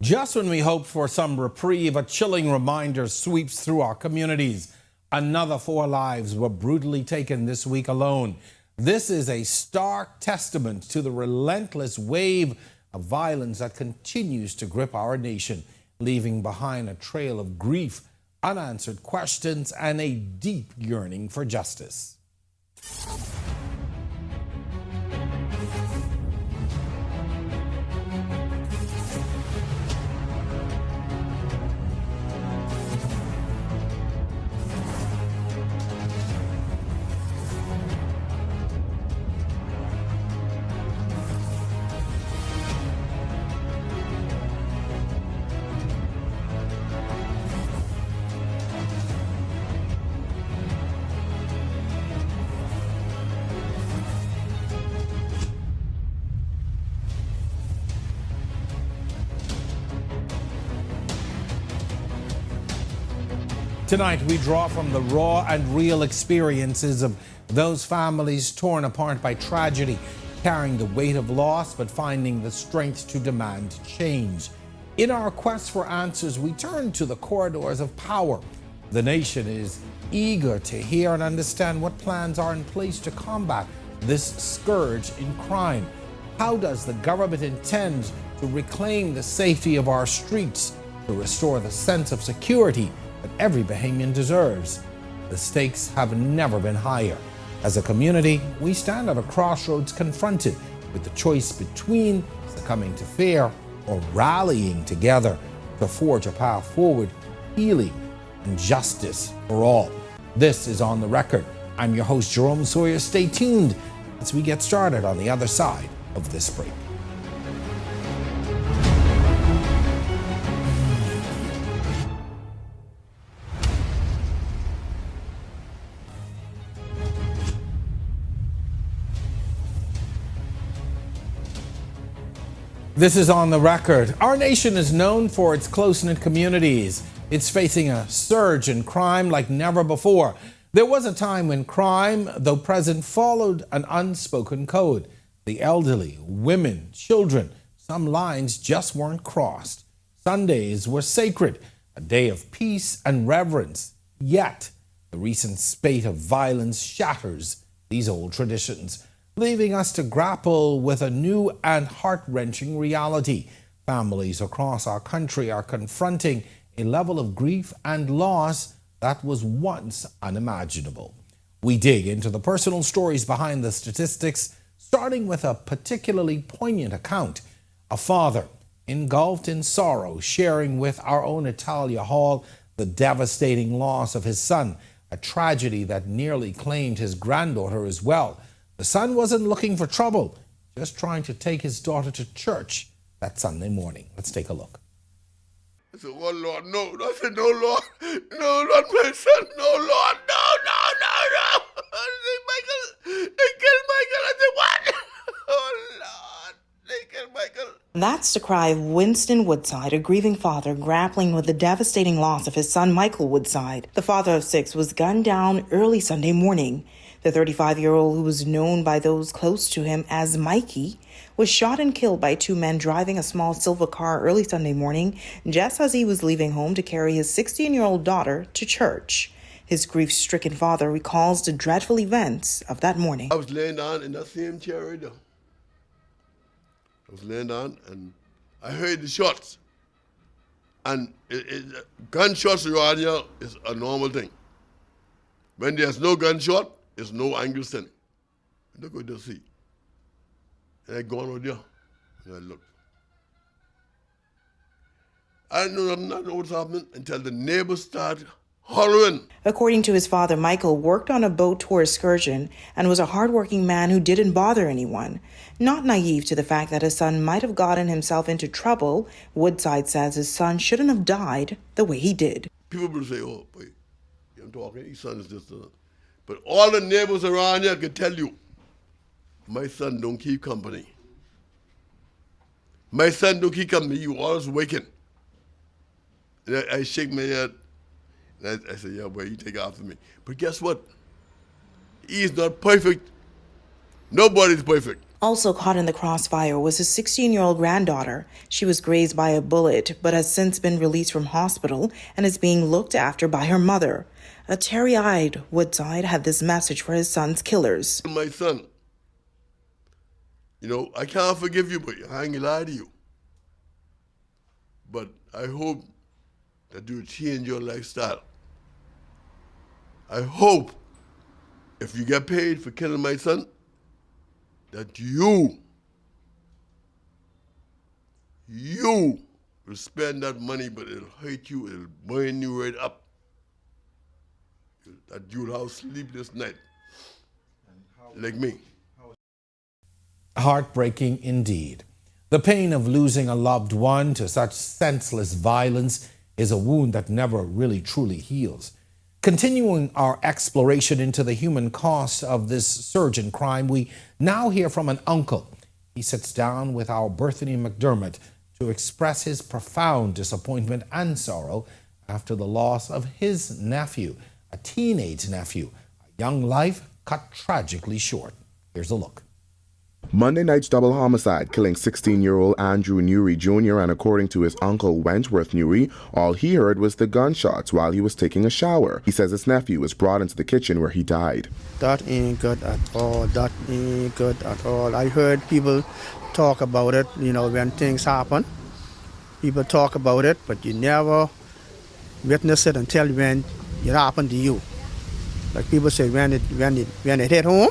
Just when we hoped for some reprieve, a chilling reminder sweeps through our communities. Another 4 lives were brutally taken this week alone. This is a stark testament to the relentless wave of violence that continues to grip our nation, leaving behind a trail of grief, unanswered questions, and a deep yearning for justice. Tonight, we draw from the raw and real experiences of those families torn apart by tragedy, carrying the weight of loss but finding the strength to demand change. In our quest for answers, we turn to the corridors of power. The nation is eager to hear and understand what plans are in place to combat this scourge in crime. How does the government intend to reclaim the safety of our streets, to restore the sense of security that every Bahamian deserves? The stakes have never been higher. As a community, we stand at a crossroads confronted with the choice between succumbing to fear or rallying together to forge a path forward, healing, and justice for all. This is On the Record. I'm your host, Jerome Sawyer. Stay tuned as we get started on the other side of this break. This is On the Record. Our nation is known for its close-knit communities. It's facing a surge in crime like never before. There was a time when crime, though present, followed an unspoken code. The elderly, women, children, some lines just weren't crossed. Sundays were sacred, a day of peace and reverence. Yet, the recent spate of violence shatters these old traditions, leaving us to grapple with a new and heart-wrenching reality. Families across our country are confronting a level of grief and loss that was once unimaginable. We dig into the personal stories behind the statistics, starting with a particularly poignant account. A father engulfed in sorrow, sharing with our own Italia Hall the devastating loss of his son, a tragedy that nearly claimed his granddaughter as well. The son wasn't looking for trouble, just trying to take his daughter to church that Sunday morning. Let's take a look. I said, oh Lord, no. I said, no, Lord. No, not my son. No, Lord. No, no, no, no. I said, Michael, they killed Michael. I said, what? Oh, Lord, they killed Michael. That's the cry of Winston Woodside, a grieving father grappling with the devastating loss of his son, Michael Woodside. The father of 6 was gunned down early Sunday morning. The 35-year-old, who was known by those close to him as Mikey, was shot and killed by 2 men driving a small silver car early Sunday morning, just as he was leaving home to carry his 16-year-old daughter to church. His grief-stricken father recalls the dreadful events of that morning. I was laying down in that same chair right there. I was laying down and I heard the shots. And gunshots around here is a normal thing. When there's no gunshot, there's no angry standing. I look out to see. And I go on there and I look. I didn't know what's happening until the neighbors started hollering. According to his father, Michael worked on a boat tour excursion and was a hardworking man who didn't bother anyone. Not naive to the fact that his son might have gotten himself into trouble, Woodside says his son shouldn't have died the way he did. People will say, oh, boy, I'm talking, his son is just But all the neighbors around here can tell you, my son don't keep company. My son don't keep company, you always waking. And I shake my head, and I say, yeah, boy, you take after me. But guess what? He is not perfect. Nobody's perfect. Also caught in the crossfire was his 16-year-old granddaughter. She was grazed by a bullet, but has since been released from hospital and is being looked after by her mother. A teary-eyed Woodside had this message for his son's killers. My son, I can't forgive you, but I ain't gonna lie to you. But I hope that you change your lifestyle. I hope if you get paid for killing my son, that you will spend that money, but it'll hurt you, it'll burn you right up. That you'll have sleepless night, like me. Heartbreaking indeed. The pain of losing a loved one to such senseless violence is a wound that never really truly heals. Continuing our exploration into the human cost of this surge in crime, we now hear from an uncle. He sits down with our Bethany McDermott to express his profound disappointment and sorrow after the loss of his nephew, a teenage nephew, a young life cut tragically short. Here's a look. Monday night's double homicide, killing 16-year-old Andrew Newry Jr. and according to his uncle Wentworth Newry, all he heard was the gunshots while he was taking a shower. He says his nephew was brought into the kitchen where he died. That ain't good at all. That ain't good at all. I heard people talk about it, when things happen. People talk about it, but you never witness it until when it happened to you. Like people say, when it hit home,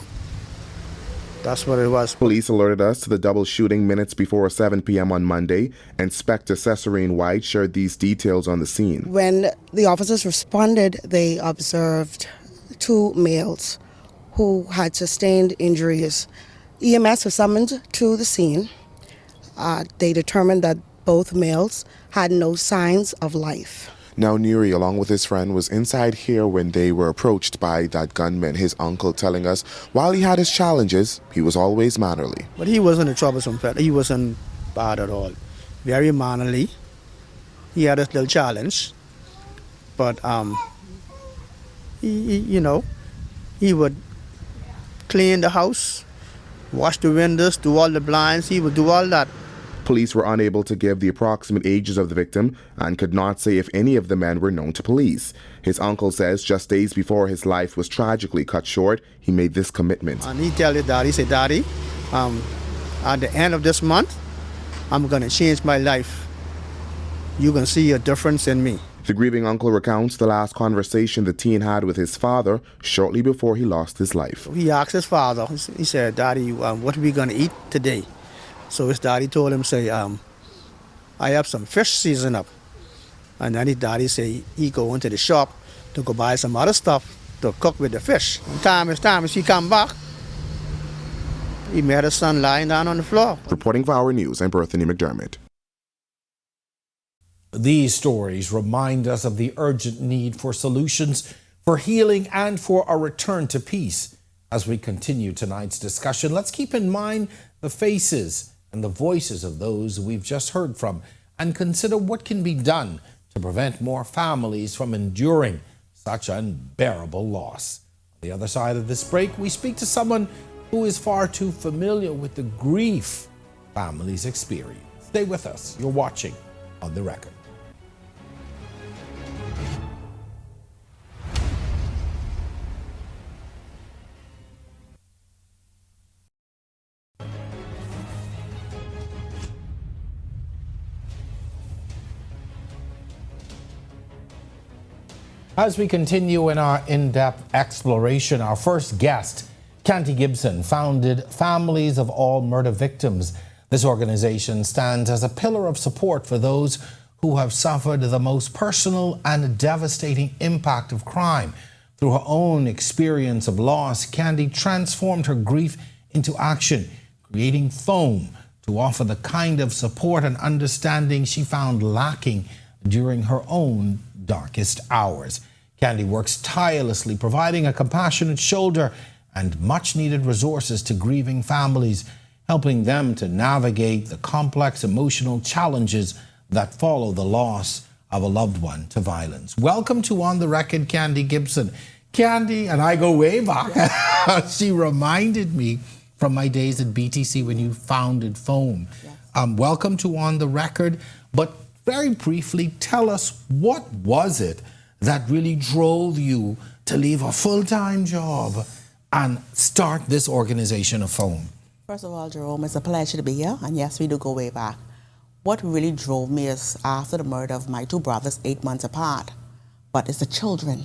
that's what it was. Police alerted us to the double shooting minutes before 7 p.m. on Monday. Inspector Cesarine White shared these details on the scene. When the officers responded, they observed two males who had sustained injuries. EMS was summoned to the scene. They determined that both males had no signs of life. Now, Newry, along with his friend, was inside here when they were approached by that gunman, his uncle telling us while he had his challenges, he was always mannerly. But he wasn't a troublesome fellow. He wasn't bad at all. Very mannerly. He had a little challenge. But, he would clean the house, wash the windows, do all the blinds. He would do all that. Police were unable to give the approximate ages of the victim and could not say if any of the men were known to police. His uncle says just days before his life was tragically cut short, he made this commitment. And he tell his daddy, he said, Daddy, at the end of this month, I'm going to change my life. You're going to see a difference in me. The grieving uncle recounts the last conversation the teen had with his father shortly before he lost his life. He asked his father, he said, Daddy, what are we going to eat today? So his daddy told him, say, I have some fish seasoned up. And then his daddy say he go into the shop to go buy some other stuff to cook with the fish. Time as he come back, he met his son lying down on the floor. Reporting for Our News, I'm Bethany McDermott. These stories remind us of the urgent need for solutions, for healing, and for a return to peace. As we continue tonight's discussion, let's keep in mind the faces and the voices of those we've just heard from and consider what can be done to prevent more families from enduring such unbearable loss. On the other side of this break, we speak to someone who is far too familiar with the grief families experience. Stay with us. You're watching On the Record. As we continue in our in-depth exploration, our first guest, Khandi Gibson, founded Families of All Murder Victims. This organization stands as a pillar of support for those who have suffered the most personal and devastating impact of crime. Through her own experience of loss, Khandi transformed her grief into action, creating foam to offer the kind of support and understanding she found lacking during her own darkest hours. Khandi works tirelessly, providing a compassionate shoulder and much-needed resources to grieving families, helping them to navigate the complex emotional challenges that follow the loss of a loved one to violence. Welcome to On the Record, Khandi Gibson. Khandi, and I go way back, she reminded me from my days at BTC when you founded FOAM. Yes. Welcome to On the Record, but very briefly, tell us, what was it that really drove you to leave a full-time job and start this organization of FOAM? First of all, Jerome, it's a pleasure to be here, and yes, we do go way back. What really drove me is after the murder of my two brothers 8 months apart, but it's the children.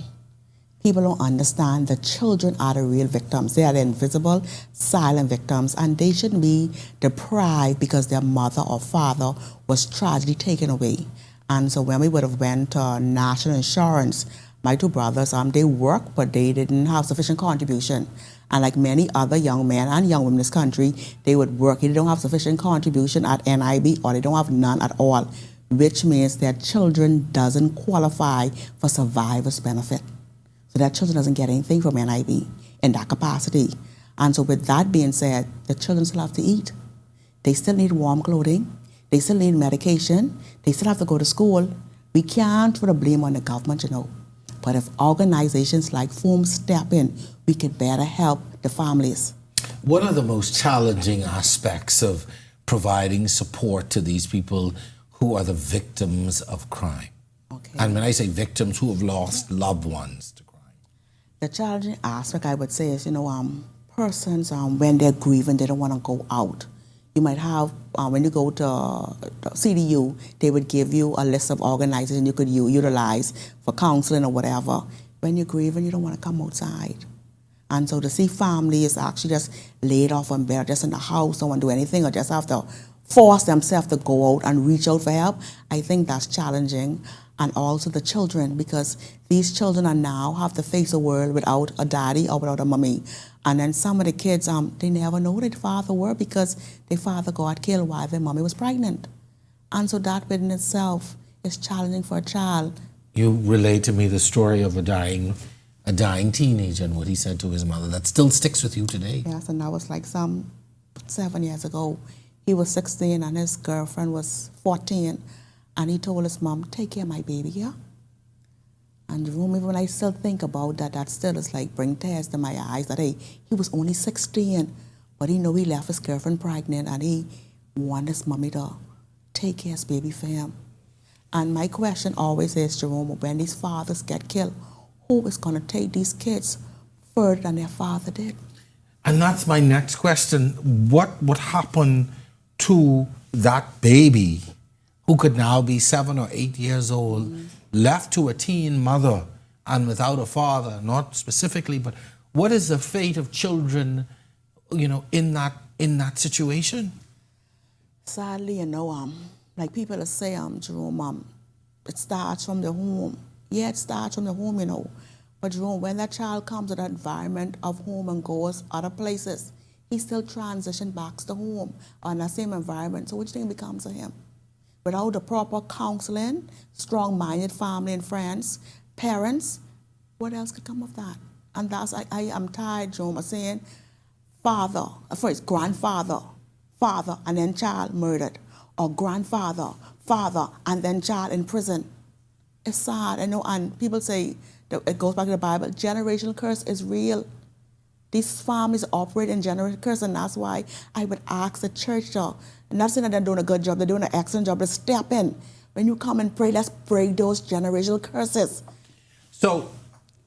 People don't understand the children are the real victims. They are the invisible, silent victims, and they shouldn't be deprived because their mother or father was tragically taken away. And so when we would have went to national insurance, my two brothers, they worked, but they didn't have sufficient contribution. And like many other young men and young women in this country, they would work, they don't have sufficient contribution at NIB, or they don't have none at all, which means their children doesn't qualify for survivor's benefit. So their children doesn't get anything from NIB in that capacity. And so with that being said, the children still have to eat. They still need warm clothing. They still need medication. They still have to go to school. We can't put the blame on the government, But if organizations like FOAM step in, we could better help the families. What are the most challenging aspects of providing support to these people who are the victims of crime? Okay. And when I say victims, who have lost loved ones to crime? The challenging aspect, I would say, is, persons, when they're grieving, they don't want to go out. You might have, when you go to CDU, they would give you a list of organizations you could utilize for counseling or whatever. When you're grieving, you don't want to come outside. And so to see families actually just laid off on bed, just in the house, don't want to do anything, or just have to force themselves to go out and reach out for help, I think that's challenging. And also the children, because these children are now have to face a world without a daddy or without a mommy. And then some of the kids, they never know their father were because their father got killed while their mommy was pregnant. And so that within itself is challenging for a child. You relate to me the story of a dying teenager and what he said to his mother. That still sticks with you today. Yes, and that was like some 7 years ago. He was 16 and his girlfriend was 14. And he told his mom, take care of my baby, yeah? And Jerome, even when I still think about that, that still is like bring tears to my eyes that, hey, he was only 16, but he he left his girlfriend pregnant and he wanted his mommy to take care of his baby for him. And my question always is, Jerome, when these fathers get killed, who is going to take these kids further than their father did? And that's my next question. What would happen to that baby who could now be 7 or 8 years old, left to a teen mother and without a father? Not specifically, but what is the fate of children, in that situation? Sadly, like people say, Jerome, it starts from the home. Yeah, it starts from the home, But Jerome, when that child comes to the environment of home and goes other places, he still transitions back to home or in that same environment. So which thing becomes of him? Without the proper counseling, strong-minded family and friends, parents, what else could come of that? And that's, I am tired, Jerome, of saying father, first grandfather, father, and then child murdered, or grandfather, father, and then child in prison. It's sad, and people say, that it goes back to the Bible, generational curse is real. These families operate in generational curse, and that's why I would ask the church, not saying that they're doing a good job, they're doing an excellent job, to step in. When you come and pray, let's break those generational curses. So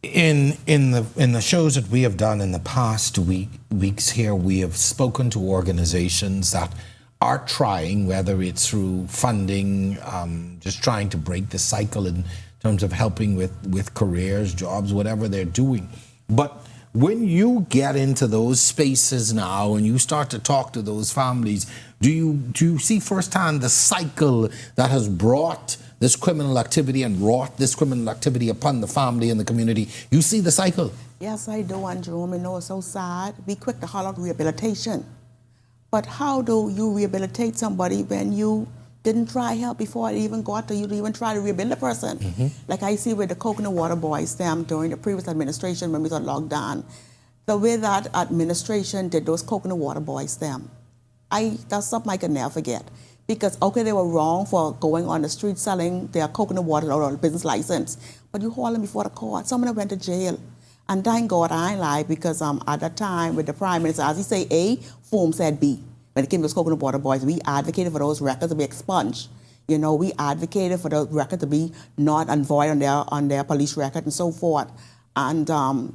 in the shows that we have done in the past weeks here, we have spoken to organizations that are trying, whether it's through funding, just trying to break the cycle in terms of helping with careers, jobs, whatever they're doing. But when you get into those spaces now and you start to talk to those families, do you see firsthand the cycle that has brought this criminal activity and wrought this criminal activity upon the family and the community? You see the cycle? Yes, I do, and Jerome, it's so sad. We quick to holler out rehabilitation. But how do you rehabilitate somebody when you didn't try help before it even got to you to even try to rehabilitate a person? Mm-hmm. Like I see with the coconut water boys, them during the previous administration when we got locked down, the way that administration did those coconut water boys, them, that's something I can never forget. Because, okay, they were wrong for going on the street selling their coconut water or a business license, but you haul them before the court. Some of them went to jail. And thank God I ain't lie, because at that time with the Prime Minister, as he say A, Form said B. When it came to Coconut Water Boys, we advocated for those records to be expunged. You know, we advocated for the record to be not and void on their police record and so forth. And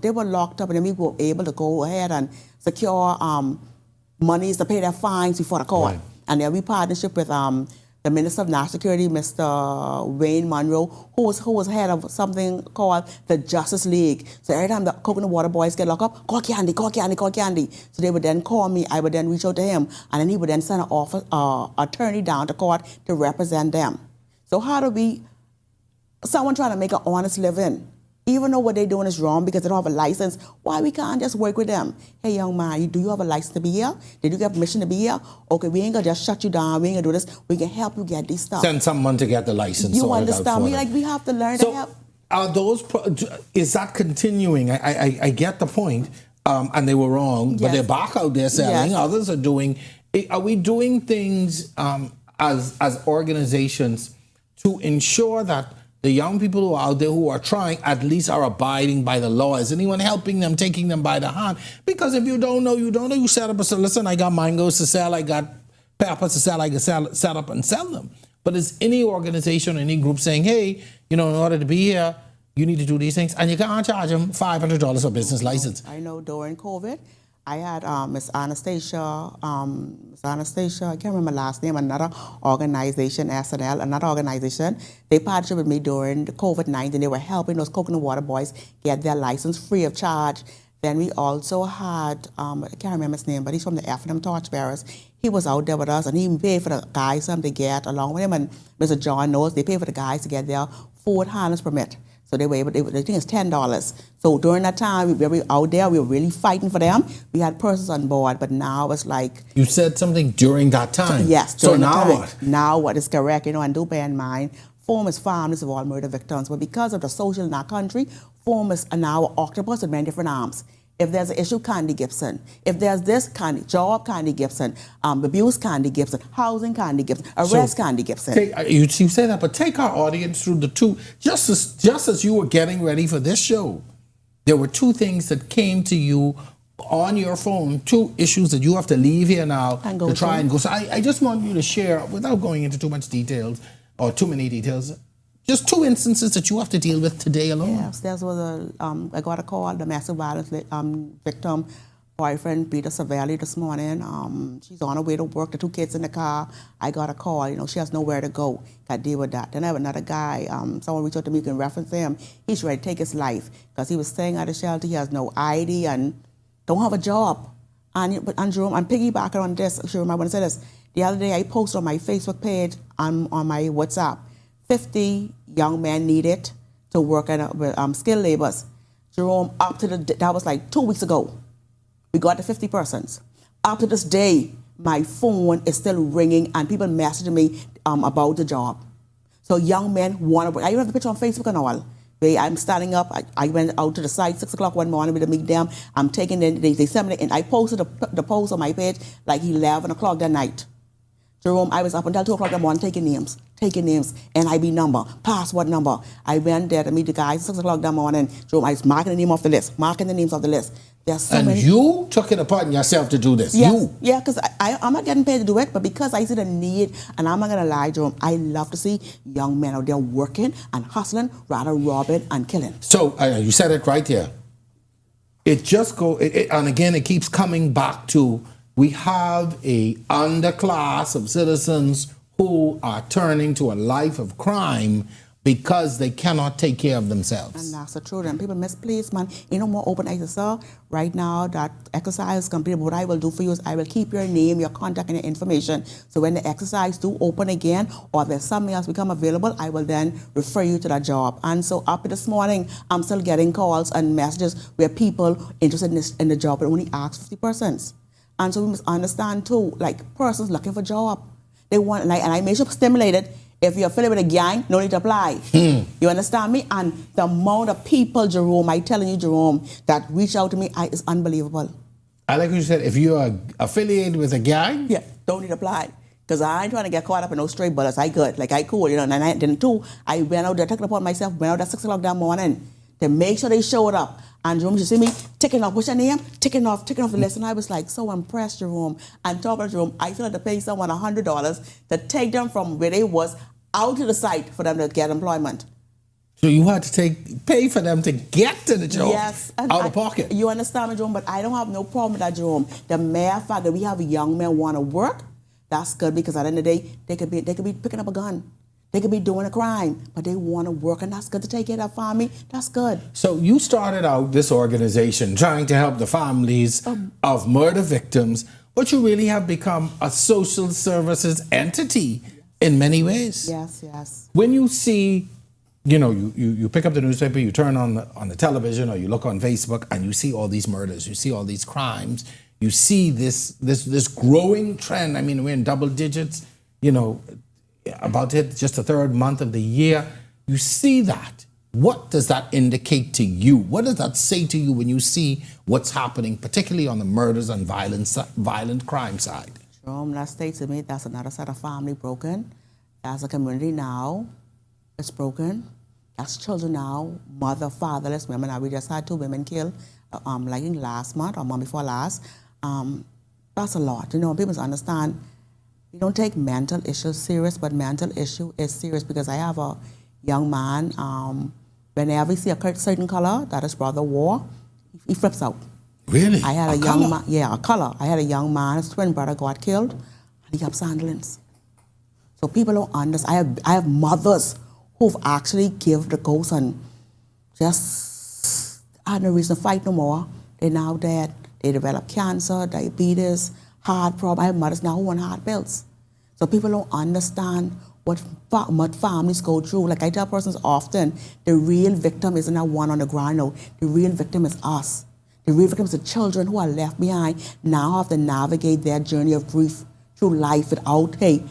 they were locked up, and then we were able to go ahead and secure monies to pay their fines before the court. Right. And then we partnership with the Minister of National Security, Mr. Wayne Monroe, who was head of something called the Justice League. So every time the Coconut Water Boys get locked up, call Khandi, call Khandi, call Khandi. So they would then call me, I would then reach out to him, and then he would then send an attorney down to court to represent them. So how do someone trying to make an honest living, even though what they're doing is wrong because they don't have a license, why we can't just work with them? Hey, young man, do you have a license to be here? Did you get permission to be here? Okay, we ain't gonna just shut you down. We ain't gonna do this. We can help you get this stuff. Send someone to get the license. You understand me? Like, we have to learn to help. Are is that continuing? I get the point, and they were wrong, but they're back out there selling. Yes. Others are doing. Are we doing things as organizations to ensure that the young people who are out there who are trying at least are abiding by the law? Is anyone helping them, taking them by the hand? Because if you don't know, you don't know. You set up and say, listen, I got mangoes to sell, I got peppers to sell, I can set up and sell them. But is any organization, any group saying, hey, in order to be here, you need to do these things, and you can't charge them $500 for business license? I know during COVID, I had Miss Anastasia, I can't remember last name, another organization, SNL, another organization. They partnered with me during the COVID-19. They were helping those Coconut Water Boys get their license free of charge. Then we also had, I can't remember his name, but he's from the F&M Torchbearers. He was out there with us, and he paid for the guys something to get along with him. And Mr. John Knowles, they paid for the guys to get their Ford handlers permit. So they were able, I think it's $10. So during that time, we were out there, we were really fighting for them. We had persons on board, but now it's like... You said something during that time? Yes. So now what? Now what is correct, and do bear in mind, FORM is families of all murder victims, but because of the social in our country, FORM is now an octopus with many different arms. If there's an issue, Khandi Gibson. If there's this, Khandi, job, Khandi Gibson. Abuse, Khandi Gibson. Housing, Khandi Gibson. Arrest, Khandi Gibson. You say that, but take our audience through the two. Just as you were getting ready for this show, there were two things that came to you on your phone, two issues that you have to leave here now to try and go. So I just want you to share, without going into too much details or too many details, just two instances that you have to deal with today alone. Yes, there was I got a call, the massive violence victim boyfriend beat her severely this morning. She's on her way to work, the two kids in the car. I got a call, she has nowhere to go. Got to deal with that. Then I have another guy, someone reached out to me, you can reference him. He's ready to take his life because he was staying at a shelter, he has no ID and don't have a job. And Jerome, I'm piggybacking on this, Jerome, I want to say this. The other day I posted on my Facebook page, on my WhatsApp, 50 young men needed to work at skilled labors. Jerome, up to that was like 2 weeks ago. We got to 50 persons. Up to this day, my phone is still ringing and people messaging me about the job. So young men want to work. I even have the picture on Facebook and all. I'm standing up. I went out to the site 6 o'clock one morning to meet them. I'm taking them. They sent me, and I posted the post on my page like 11 o'clock that night. Jerome, I was up until 2 o'clock in the morning taking names, NIB number, passport number. I went there to meet the guys 6 o'clock that morning. Jerome, I was marking the names off the list. There's so many. You took it upon yourself to do this? Yes. You? Yeah, because I'm not getting paid to do it, but because I see the need, and I'm not going to lie, Jerome, I love to see young men out there working and hustling rather robbing and killing. So, you said it right there. It just and again, it keeps coming back to, we have a underclass of citizens who are turning to a life of crime because they cannot take care of themselves. And that's the truth. And people misplaced, man. More open access, sir. Right now, that exercise is completed. What I will do for you is I will keep your name, your contact, and your information. So when the exercise do open again, or there's something else become available, I will then refer you to that job. And so up to this morning, I'm still getting calls and messages where people interested in the job but only ask 50 persons. And so we must understand too, like persons looking for job. They want, and I make sure stimulated. If you're affiliated with a gang, no need to apply. You understand me? And the amount of people, Jerome, I'm telling you, Jerome, that reach out to me is unbelievable. I like what you said, if you are affiliated with a gang? Yeah, don't need to apply. Because I ain't trying to get caught up in no stray bullets. I good, I cool, and I didn't too. I went out there, took it upon myself, went out at 6 o'clock that morning to make sure they showed up. And Jerome, you see me ticking off, what's your name? Ticking off the list. And I was like so impressed, Jerome. And top of Jerome, I still had to pay someone $100 to take them from where they was out to the site for them to get employment. So you had to pay for them to get to the job, yes, out of pocket. You understand me, Jerome? But I don't have no problem with that, Jerome. The mere fact that we have young men want to work, that's good, because at the end of the day, they could be picking up a gun. They could be doing a crime, but they want to work, and that's good to take care of that family. That's good. So you started out this organization trying to help the families of murder victims, but you really have become a social services entity in many ways. Yes. When you see, you pick up the newspaper, you turn on the television, or you look on Facebook, and you see all these murders, you see all these crimes, you see this growing trend. I mean, we're in double digits, about just the third month of the year. You see that. What does that indicate to you? What does that say to you when you see what's happening, particularly on the murders and violent crime side? Jerome, that states to me that's another set of family broken. That's a community now. It's broken. That's children now, mother, fatherless women. Now, we just had 2 women killed, like in last month or month before last. That's a lot. People must understand. We don't take mental issues serious, but mental issue is serious, because I have a young man, whenever he see a certain color that his brother wore, he flips out. Really? I had a young man, a color. I had a young man, his twin brother got killed, and he kept ambulance. So people don't understand. I have mothers who've actually give the ghost and just had no reason to fight no more. They're now dead. They develop cancer, diabetes, heart problem. I have mothers now who want heart pills. So people don't understand what families go through. Like I tell persons often, the real victim isn't that one on the ground. No, the real victim is us. The real victim is the children who are left behind, now have to navigate their journey of grief through life without, hey,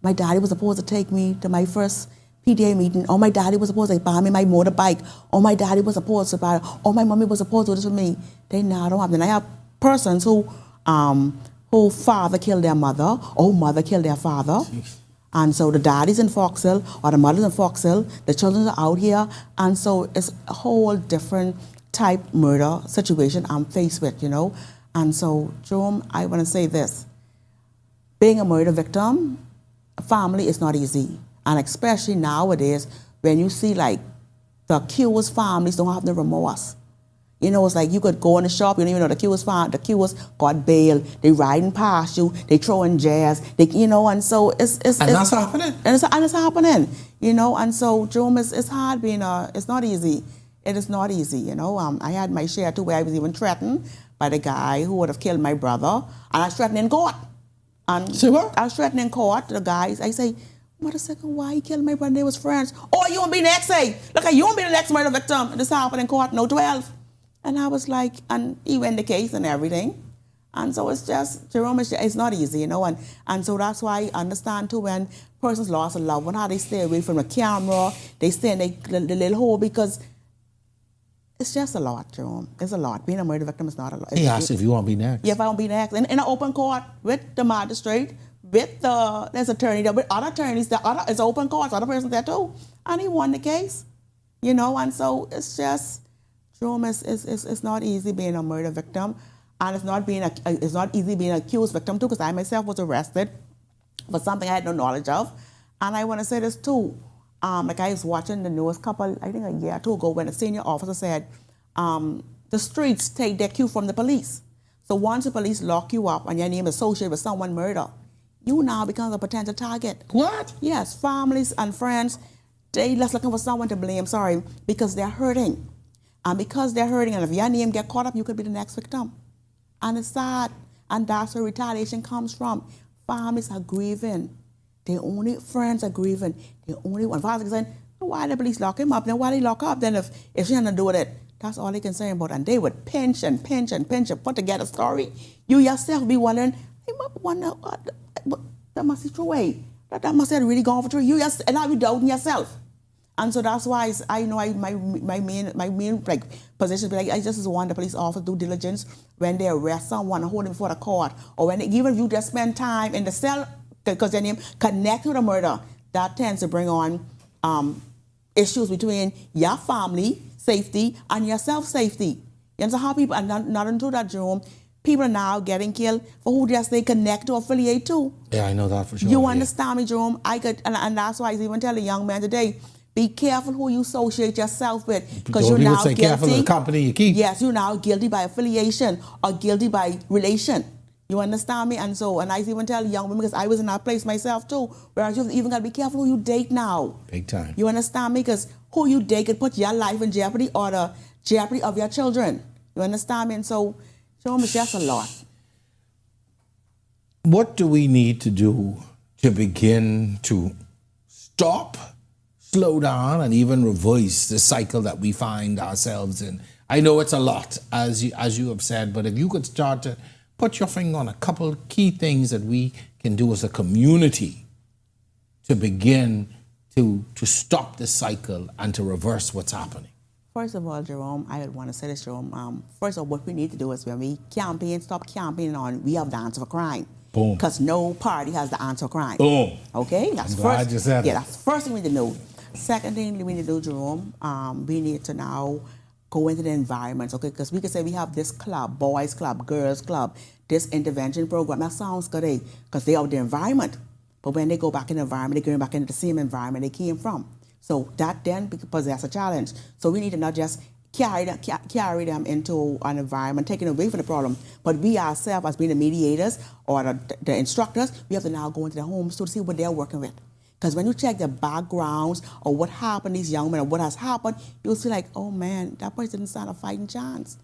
my daddy was supposed to take me to my first PTA meeting, or my daddy was supposed to buy me my motorbike, or my daddy was supposed to buy, or my mommy was supposed to do this for me. They now don't have. And I have persons who father killed their mother, or mother killed their father. Jeez. And so the daddy's in Fox Hill, or the mother's in Fox Hill, the children are out here, and so it's a whole different type murder situation I'm faced with, And so, Jerome, I want to say this. Being a murder victim, a family is not easy. And especially nowadays, when you see like the accused families don't have no remorse. It's like you could go in the shop, you don't even know the accused got bail, they riding past you, they throwing jazz, and so it's that's happening. And it's happening, and so Jerome, it's hard being it's not easy. It is not easy, I had my share too, where I was even threatened by the guy who would have killed my brother, and I was threatened in court. And say what? I was threatened in court, the guys, I say, what a second, why he killed my brother? They was friends. Oh, you won't be next, look, you won't be the next murder victim. And this happened in court, no 12. And I was like, and he went the case and everything. And so it's just, Jerome, it's not easy, And so that's why I understand too, when persons lost a loved one, how they stay away from the camera, they stay in the little hole, because it's just a lot, Jerome. It's a lot. Being a murder victim is not a lot. He asked if you want to be next. Yeah, if I want to be next. In an open court with the magistrate, with there's attorney there, with other attorneys, it's open court, other persons there too. And he won the case, and so it's just, Jerome, it's not easy being a murder victim, and it's not easy being an accused victim too, because I myself was arrested for something I had no knowledge of. And I want to say this too, like I was watching the news I think a year or two ago, when a senior officer said, the streets take their cue from the police. So once the police lock you up and your name is associated with someone murder, you now become a potential target. What? Yes, families and friends, they just looking for someone to blame, because they're hurting. And because they're hurting, and if your name get caught up, you could be the next victim. And it's sad. And that's where retaliation comes from. Families are grieving. Their only friends are grieving. Their only one. Fathers saying, why the police lock him up? Then why they lock up? Then if she had to do with it, that's all they can say about it. And they would pinch and put together a story. You yourself be wondering, that must be true way. That must have really gone for true. And now you doubting yourself. And so that's why my main position be like, I just want the police officer do diligence when they arrest someone and hold them before the court, or when even if you just spend time in the cell because their name connect to the murder, that tends to bring on issues between your family safety and your self-safety. You understand how people, and not into that, Jerome, people are now getting killed for who just they connect or affiliate to. Yeah, I know that for sure. You understand me, Jerome? And that's why I even tell a young man today, be careful who you associate yourself with, because you're now guilty. Careful of the company you keep. Yes, you're now guilty by affiliation or guilty by relation. You understand me? And I even tell young women, because I was in that place myself too, where you even got to be careful who you date now. Big time. You understand me? Because who you date could put your life in jeopardy or the jeopardy of your children. You understand me? And so, Jerome, it's just a lot. What do we need to do to begin to stop, slow down, and even reverse the cycle that we find ourselves in? I know it's a lot, as you have said, but if you could start to put your finger on a couple key things that we can do as a community to begin to stop this cycle and to reverse what's happening. First of all, Jerome, I would want to say this, Jerome. First of all, what we need to do is when we stop campaigning on, we have the answer for crime. Boom. Because no party has the answer for crime. Boom. Okay? That's I'm glad you said it. Yeah, that's the first thing we need to know. Second thing we need to do, Jerome, we need to now go into the environments, okay? Because we can say we have this club, boys club, girls club, this intervention program. That sounds good, eh? Because they are the environment. But when they go back in the environment, they're going back into the same environment they came from. So that then possesses a challenge. So we need to not just carry them into an environment, taking away from the problem, but we ourselves, as being the mediators or the instructors, we have to now go into their homes to see what they're working with. Because when you check their backgrounds or what happened to these young men or what has happened, you'll see like, oh man, that person didn't stand a fighting chance.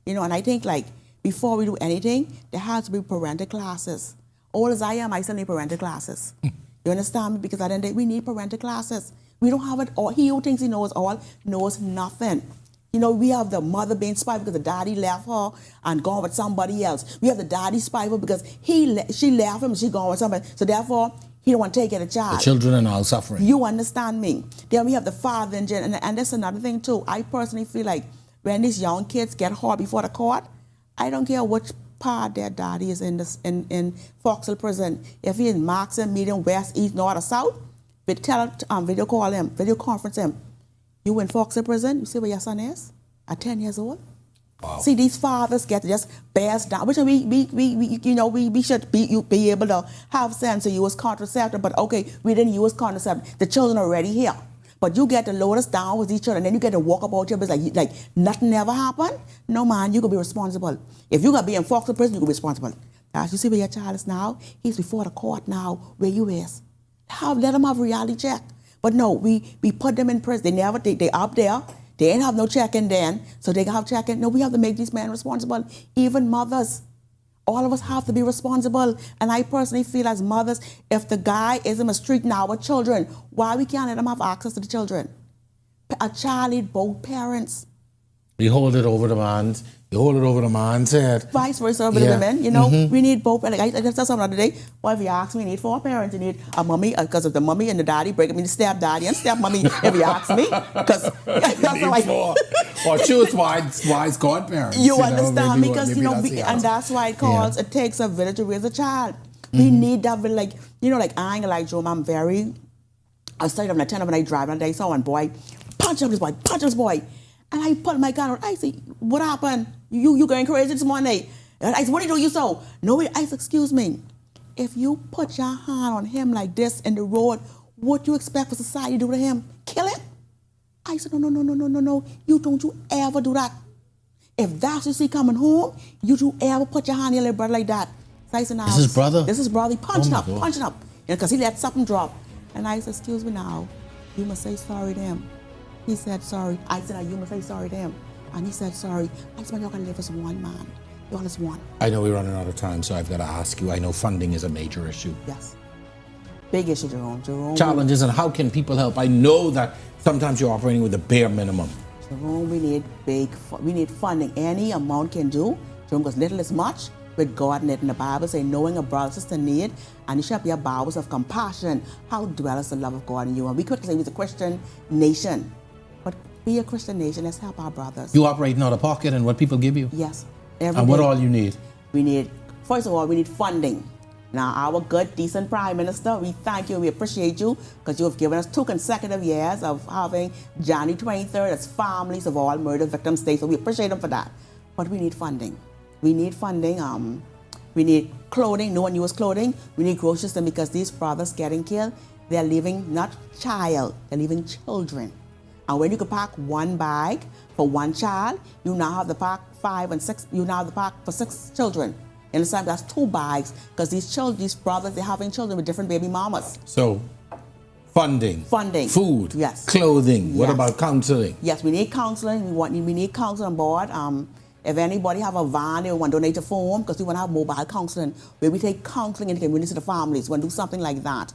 You know, and I think like before we do anything, there has to be parental classes. Old as I am, I still need parental classes. You understand me? Because at the end of the day, we need parental classes. We don't have it all. He who thinks he knows all knows nothing. You know, we have the mother being spiteful because the daddy left her and gone with somebody else. We have the daddy spiteful because she left him and she gone with somebody. So therefore, he don't want to take care of the child. The children are now suffering. You understand me? Then we have the father and that's another thing too. I personally feel like when these young kids get hard before the court, I don't care which part their daddy is in Foxhill prison. If he is Marxon, Medium, West, East, North, or South, video call him, video conference him. You in Foxhill prison, you see where your son is? At 10 years old? Wow. See, these fathers get just bears down. Which we should be able to have sense to use contraceptive, but okay, we didn't use contraceptive. The children are already here. But you get to load us down with each other, and then you get to walk about your business like nothing ever happened. No, man, you could be responsible. If you got to be in Foxhill prison, you could be responsible. As you see where your child is now, he's before the court now, where you is. Let them have reality check. But no, we put them in prison. They up there. They ain't have no check-in then, so they can have check-in. No, we have to make these men responsible. Even mothers. All of us have to be responsible. And I personally feel as mothers, if the guy is in the street now with children, why we can't let them have access to the children? A child needs both parents. You hold it over the man's head. Vice versa with the women, you know, we need both. Like I just said something the other day. Well, if you ask me, you need 4 parents. You need a mommy, because if the mommy and the daddy break up, you need step daddy and step mommy. If you ask me, because that's like 4. Or choose wise godparents. You understand? Because and that's why it calls. It takes a village to raise a child. We need that village. Like I ain't like Jerome. I'm very. I started on a 10 when I drive, and I saw one boy punch this boy. And I put my gun on. I said, what happened? You going crazy this morning? And I said, what did you so? No, I said, excuse me. If you put your hand on him like this in the road, what you expect for society to do to him? Kill him? I said, no. You don't ever do that. If that's what you see coming home, you don't ever put your hand on your little brother like that. So I said, now. This is brother? This is brother. Punching up. Because he let something drop. And I said, excuse me now. You must say sorry to him. He said sorry. I said, you must say sorry to him. And he said sorry. I said, y'all can live as one man. Y'all as one. I know we're running out of time, so I've got to ask you. I know funding is a major issue. Yes. Big issue, Jerome. Challenges, and how can people help? I know that sometimes you're operating with the bare minimum. Jerome, we need funding. Any amount can do. Jerome, because little is much. With God in it, in the Bible say, knowing a brother sister need, and you shall be a bowels of compassion. How dwelleth the love of God in you? And we could say we're a Christian nation. But be a Christian nation, let's help our brothers. You operate out of pocket and what people give you? Yes. And what all you need? First of all, we need funding. Now, our good, decent Prime Minister, we thank you, we appreciate you, because you have given us 2 consecutive years of having January 23rd as families of all murder victims day, so we appreciate them for that. But we need funding. We need funding. We need clothing, no one use clothing. We need groceries, because these brothers getting killed, they're leaving not child, they're leaving children. And when you can pack one bag for one child, you now have to pack 5 and 6, you now have to pack for 6 children. You understand? That's 2 bags, because these brothers, they're having children with different baby mamas. So, funding, food, yes, clothing. What yes. about counseling? Yes, we need counseling. We need counseling on board. If anybody have a van, they want to donate a form, because we want to have mobile counseling where we take counseling in the community to the families. We want to do something like that.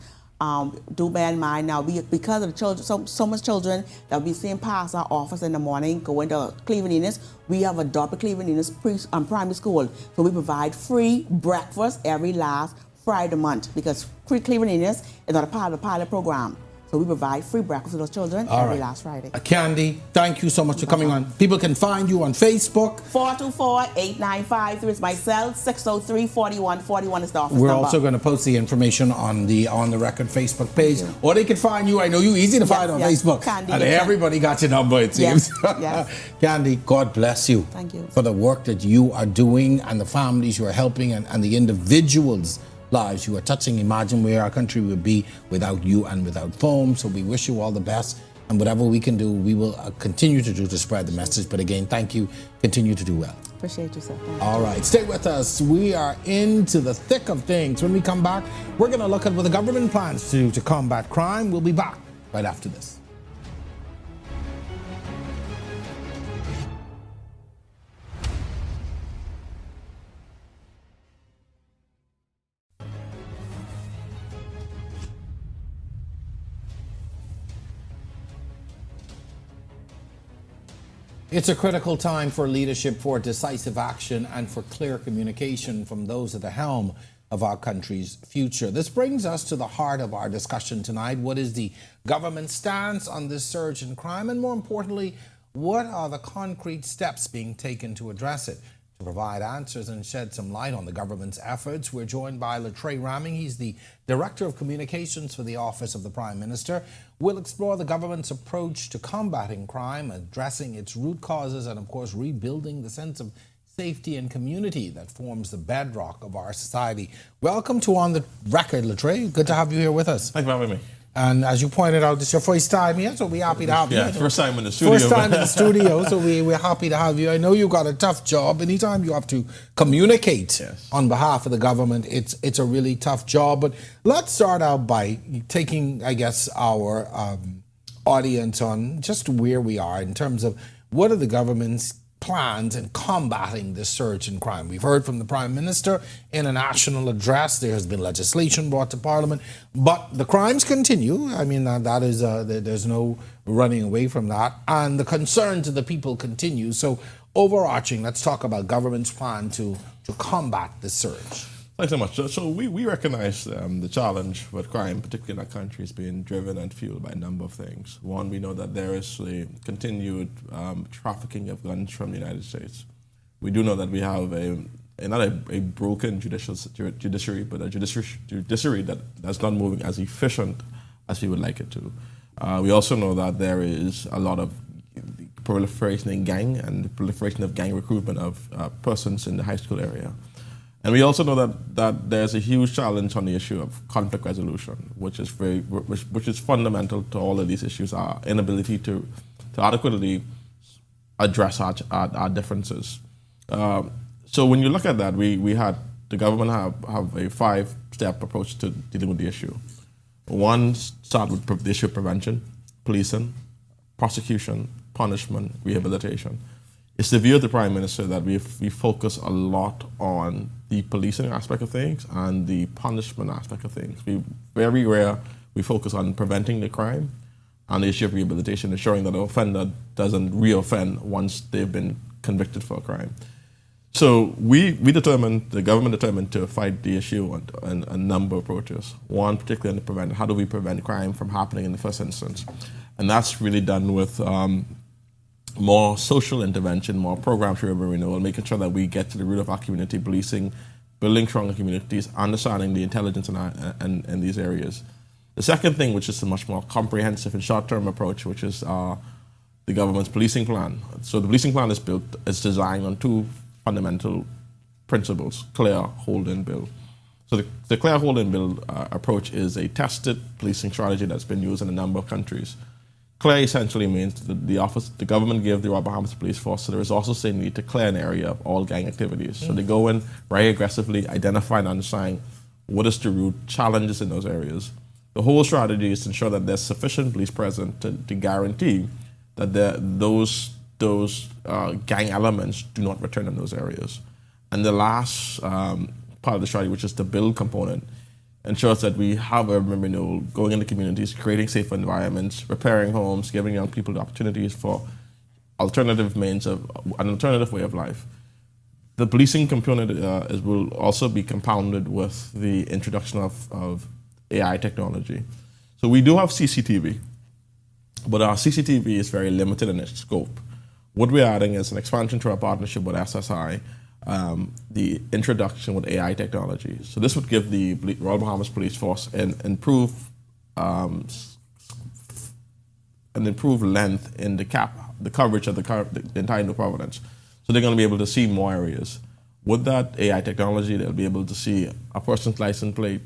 Do bear in mind now, because of the children, so much children that we seeing pass our office in the morning, going to Cleveland Enos, we have adopted Cleveland Enos primary school. So we provide free breakfast every last Friday of the month, because Cleveland Enos is not a part of the pilot program. So we provide free breakfast for those children every last Friday. Khandi, thank you so much for coming on. People can find you on Facebook. 424-8953 is my cell. 603-4141 is the office We're number. also going to post the information on the Record Facebook page. Or they can find you. I know you easy to find on Facebook. Khandi, and everybody got your number, it seems. Yes. Khandi, God bless you. Thank you. For the work that you are doing and the families you are helping and the individuals' lives you are touching. Imagine where our country would be without you and without foam. So we wish you all the best, and whatever we can do, we will continue to do to spread the message. But again, thank you. Continue to do well. Appreciate you, sir. All right, stay with us. We are into the thick of things. When we come back, we're going to look at what the government plans to do to combat crime. We'll be back right after this. It's a critical time for leadership, for decisive action, and for clear communication from those at the helm of our country's future. This brings us to the heart of our discussion tonight. What is the government's stance on this surge in crime? And more importantly, what are the concrete steps being taken to address it? To provide answers and shed some light on the government's efforts, we're joined by Latrae Rahming. He's the Director of Communications for the Office of the Prime Minister. We'll explore the government's approach to combating crime, addressing its root causes, and of course, rebuilding the sense of safety and community that forms the bedrock of our society. Welcome to On the Record, Latrae. Good to have you here with us. Thanks for having me. And as you pointed out, this is your first time here, so we're happy to have you. Yeah, first time in the studio. First time in the studio, so we're happy to have you. I know you've got a tough job. Anytime you have to communicate on behalf of the government, it's a really tough job. But let's start out by taking, I guess, our audience on just where we are in terms of what are the government's plans in combating this surge in crime. We've heard from the Prime Minister in a national address. There has been legislation brought to Parliament, but the crimes continue. I mean, that is there's no running away from that, and the concern to the people continues. So, overarching, let's talk about government's plan to combat this surge. Thanks so much. So we recognize the challenge with crime, particularly in our country, is being driven and fueled by a number of things. One, we know that there is a continued trafficking of guns from the United States. We do know that we have not a broken judiciary, but a judiciary that's not moving as efficient as we would like it to. We also know that there is a lot of proliferation in gang and the proliferation of gang recruitment of persons in the high school area. And we also know that there's a huge challenge on the issue of conflict resolution, which is fundamental to all of these issues, our inability to adequately address our differences. So when you look at that, the government have a 5-step approach to dealing with the issue. One, start with the issue of prevention, policing, prosecution, punishment, rehabilitation. It's the view of the Prime Minister that we focus a lot on the policing aspect of things and the punishment aspect of things. Very rare we focus on preventing the crime and the issue of rehabilitation, ensuring that the offender doesn't reoffend once they've been convicted for a crime. So the government determined to fight the issue on a number of approaches. One, particularly on how do we prevent crime from happening in the first instance? And that's really done with more social intervention, more programs for urban renewal, making sure that we get to the root of our community, policing building stronger communities, understanding the intelligence in these areas. The second thing, which is a much more comprehensive and short-term approach, which is the government's policing plan. So the policing plan is designed on two fundamental principles: clear, hold, and build. So the clear, hold, and build approach is a tested policing strategy that's been used in a number of countries. Clear essentially means that the government gave the Bahamas Police Force the resources they need to clear an area of all gang activities. So they go in very aggressively, identify and understand what is the root challenges in those areas. The whole strategy is to ensure that there's sufficient police present to guarantee that those gang elements do not return in those areas. And the last part of the strategy, which is the build component, ensures that we have urban renewal, going into communities, creating safer environments, repairing homes, giving young people the opportunities for an alternative way of life. The policing component will also be compounded with the introduction of AI technology. So we do have CCTV, but our CCTV is very limited in its scope. What we're adding is an expansion to our partnership with SSI, the introduction with AI technology. So this would give the Royal Bahamas Police Force an improved length in the coverage of the entire New Providence. So they're going to be able to see more areas. With that AI technology, they'll be able to see a person's license plate,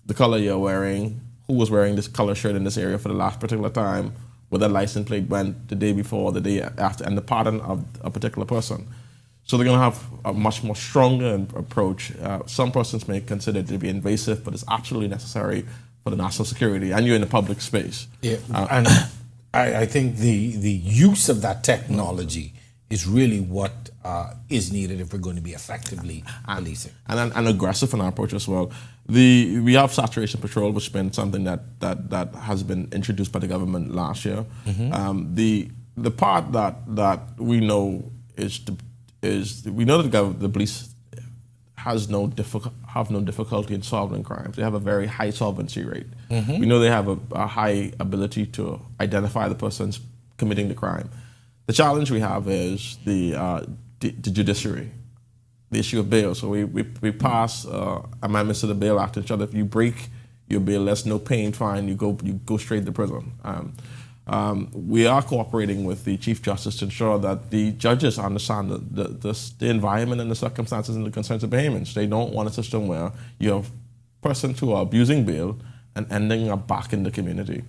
the color you're wearing, who was wearing this color shirt in this area for the last particular time, where that license plate went the day before, the day after, and the pattern of a particular person. So they're going to have a much more stronger approach. Some persons may consider it to be invasive, but it's absolutely necessary for the national security, and you're in a public space. Yeah, and I think the use of that technology is really what is needed if we're going to be effectively policing. And aggressive in our approach as well. We have saturation patrol, which has been something that has been introduced by the government last year. Mm-hmm. The part that we know is we know that the police have no difficulty in solving crimes. They have a very high solvency rate. Mm-hmm. We know they have a high ability to identify the persons committing the crime. The challenge we have is the judiciary, the issue of bail. So we pass amendments to the Bail Act, and so that if you break your bail, there's no paying fine. You go straight to prison. We are cooperating with the Chief Justice to ensure that the judges understand the environment and the circumstances and the concerns of Bahamians. They don't want a system where you have persons who are abusing bail and ending up back in the community.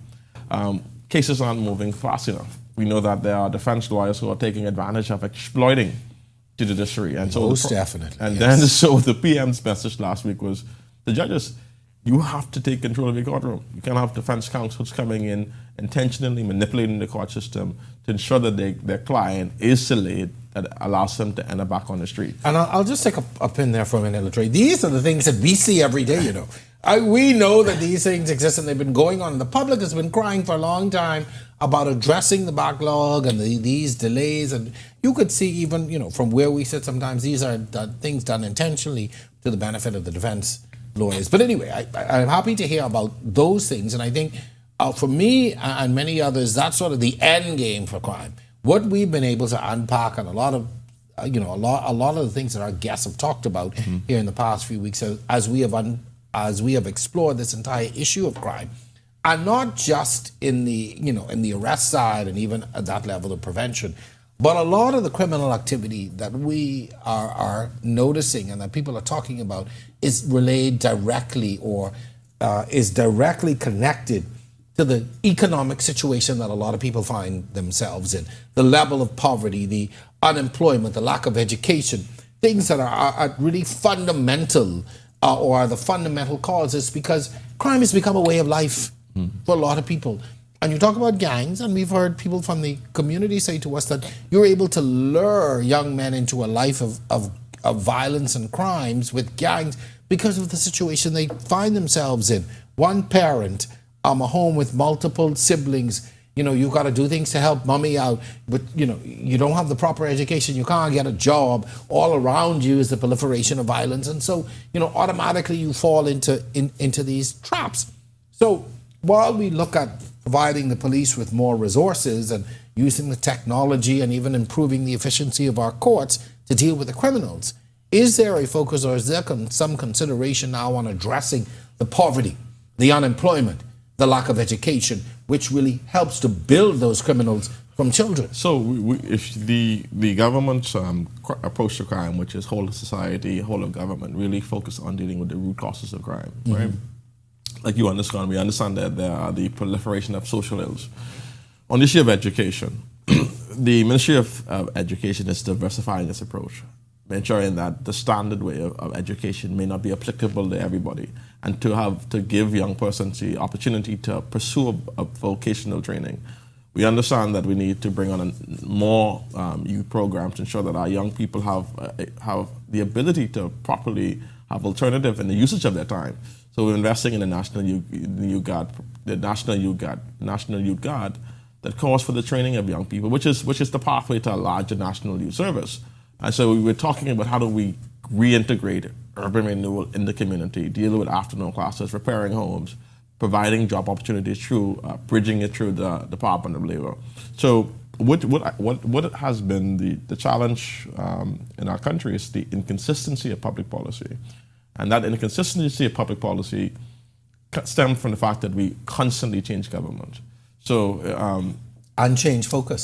Cases aren't moving fast enough. We know that there are defense lawyers who are taking advantage of exploiting the judiciary. And so most definitely. And then so the PM's message last week was, the judges, you have to take control of your courtroom. You can't have defense counsels coming in intentionally manipulating the court system to ensure that their client is delayed, that allows them to end up back on the street. And I'll just take a pin there for a minute, Latrae. These are the things that we see every day, you know. We know that these things exist and they've been going on. The public has been crying for a long time about addressing the backlog and these delays. And you could see even, you know, from where we sit sometimes, these are things done intentionally to the benefit of the defense lawyers. But anyway, I'm happy to hear about those things. And I think for me and many others, that's sort of the end game for crime. What we've been able to unpack and a lot of the things that our guests have talked about here in the past few weeks as we have explored this entire issue of crime, and not just in the arrest side and even at that level of prevention, but a lot of the criminal activity that we are noticing and that people are talking about is relayed directly or is directly connected to the economic situation that a lot of people find themselves in, the level of poverty, the unemployment, the lack of education, things that are really fundamental or are the fundamental causes, because crime has become a way of life for a lot of people. And you talk about gangs, and we've heard people from the community say to us that you're able to lure young men into a life of violence and crimes with gangs because of the situation they find themselves in. One parent, a home with multiple siblings, you've got to do things to help mommy out, but you don't have the proper education, you can't get a job. All around you is the proliferation of violence, and so automatically you fall into these traps. So while we look at providing the police with more resources and using the technology and even improving the efficiency of our courts to deal with the criminals, Is there a focus, or is there some consideration now on addressing the poverty, the unemployment, the lack of education, which really helps to build those criminals from children? So if the government's approach to crime, which is whole of society, whole of government, really focus on dealing with the root causes of crime, right? Like we understand that there are the proliferation of social ills. On the issue of education, the Ministry of Education is diversifying its approach, ensuring that the standard way of education may not be applicable to everybody, and to give young persons the opportunity to pursue a vocational training. We understand that we need to bring on more youth programs to ensure that our young people have the ability to properly have alternative in the usage of their time. So we're investing in the National Youth Guard that calls for the training of young people, which is the pathway to a larger national youth service. And so we were talking about how do we reintegrate urban renewal in the community, deal with afternoon classes, repairing homes, providing job opportunities through bridging it through the Department of Labor. So what has been the challenge in our country is the inconsistency of public policy, and that inconsistency of public policy stems from the fact that we constantly change government. So and change focus.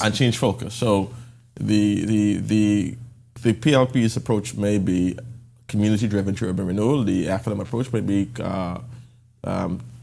So the PLP's approach may be community-driven through urban renewal. The FLM approach may be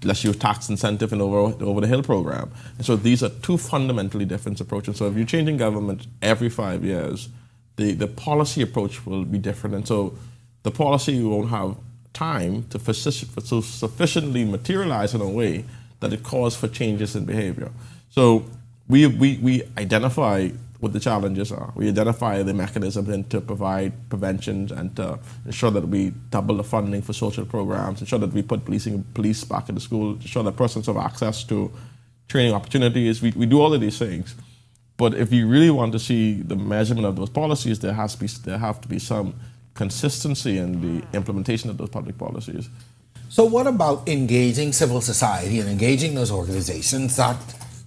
let's use tax incentive and over the hill program. And so these are two fundamentally different approaches. So if you're changing government every 5 years, the policy approach will be different. And so the policy won't have time to sufficiently materialize in a way that it calls for changes in behavior. So we identify what the challenges are. We identify the mechanisms and to provide preventions and to ensure that we double the funding for social programs, ensure that we put police back in the school, ensure that persons have access to training opportunities. We do all of these things. But if you really want to see the measurement of those policies, there have to be some consistency in the implementation of those public policies. So what about engaging civil society and engaging those organizations that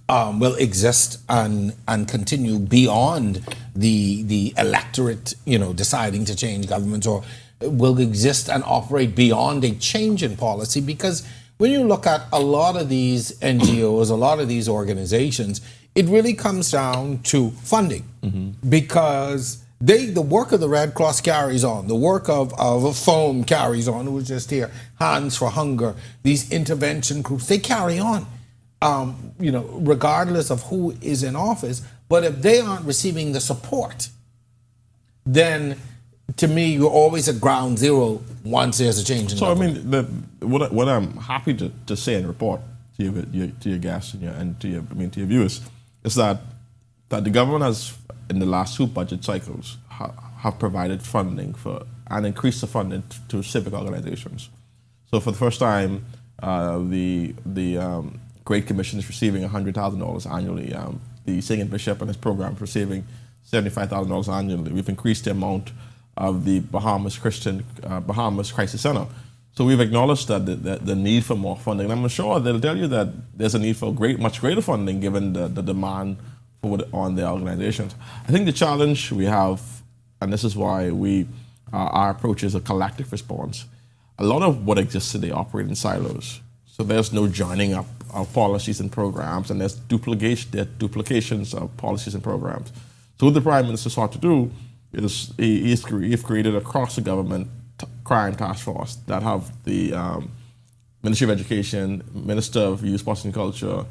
will exist and continue beyond the electorate, deciding to change governments, or will exist and operate beyond a change in policy? Because when you look at a lot of these NGOs, a lot of these organizations, it really comes down to funding, because the work of the Red Cross carries on, the work of FOAM carries on, who was just here, Hands for Hunger, these intervention groups, they carry on. Regardless of who is in office. But if they aren't receiving the support, then to me, you're always at ground zero once there's a change in government. What I'm happy to say and report to your guests and to your viewers is that the government has, in the last two budget cycles, have provided funding for and increased the funding to civic organizations. So for the first time, the Great Commission is receiving $100,000 annually. The Singing Bishop and his program is receiving $75,000 annually. We've increased the amount of the Bahamas Crisis Center. So we've acknowledged that the need for more funding. And I'm sure they'll tell you that there's a need for much greater funding given the demand on their organizations. I think the challenge we have, and this is why our approach is a collective response. A lot of what exists today operate in silos. So there's no joining up of policies and programs, and there's duplications of policies and programs. So what the Prime Minister sought to do is he's created across the government crime task force that have the Ministry of Education, Minister of Youth, Sports and Culture,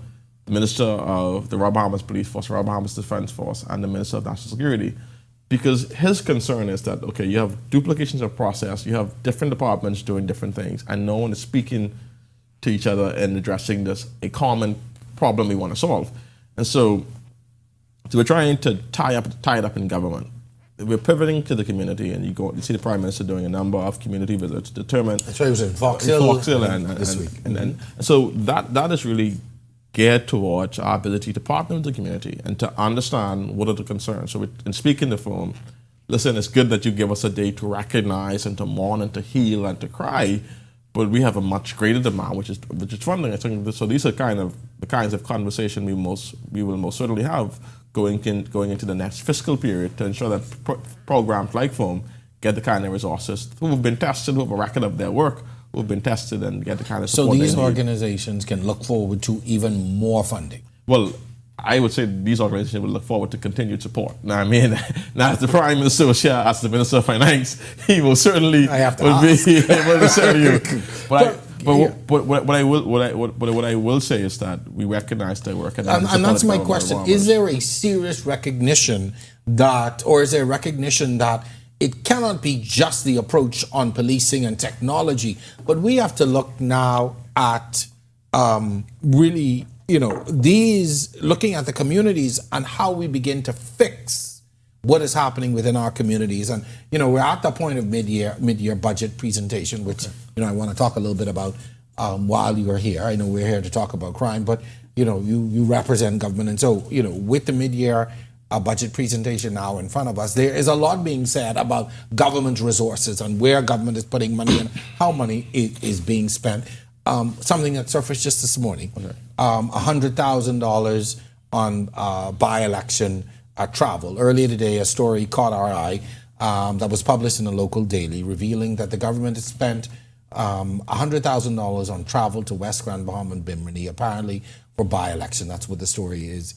the Minister of the Bahamas Police Force, Bahamas Defense Force, and the Minister of National Security. Because his concern is that, okay, you have duplications of process, you have different departments doing different things, and no one is speaking to each other and addressing a common problem we want to solve. And so we're trying to tie it up in government. We're pivoting to the community, and you see the Prime Minister doing a number of community visits to determine. That's right, he was in Fox Hill this week. And so that is really geared towards our ability to partner with the community and to understand what are the concerns. So in speaking the forum, listen, it's good that you give us a day to recognize and to mourn and to heal and to cry, but we have a much greater demand, which is funding. So these are the kinds of conversation we will most certainly have going into the next fiscal period to ensure that programs like FOAM get the kind of resources, who have been tested, who have a record of their work, who have been tested and get the kind of So support these they need. organizations can look forward to even more funding. Well, I would say these organizations will look forward to continued support. Now, I mean, now as the Prime Minister was here, as the Minister of Finance, he will certainly I have to will ask. be able to tell you. But what I will say is that we recognize their work, and that's my support question. Bahamas. Is there a serious recognition that, or is there recognition that it cannot be just the approach on policing and technology, but we have to look now at really, looking at the communities and how we begin to fix what is happening within our communities. And, we're at the point of mid-year budget presentation, which, I want to talk a little bit about while you are here. I know we're here to talk about crime, but, you represent government. And so, with the mid-year budget presentation now in front of us, there is a lot being said about government resources and where government is putting money and how money is being spent. Something that surfaced just this morning, $100,000 on by-election travel. Earlier today, a story caught our eye that was published in a local daily, revealing that the government has spent $100,000 on travel to West Grand Bahama and Bimini, apparently for by-election. That's what the story is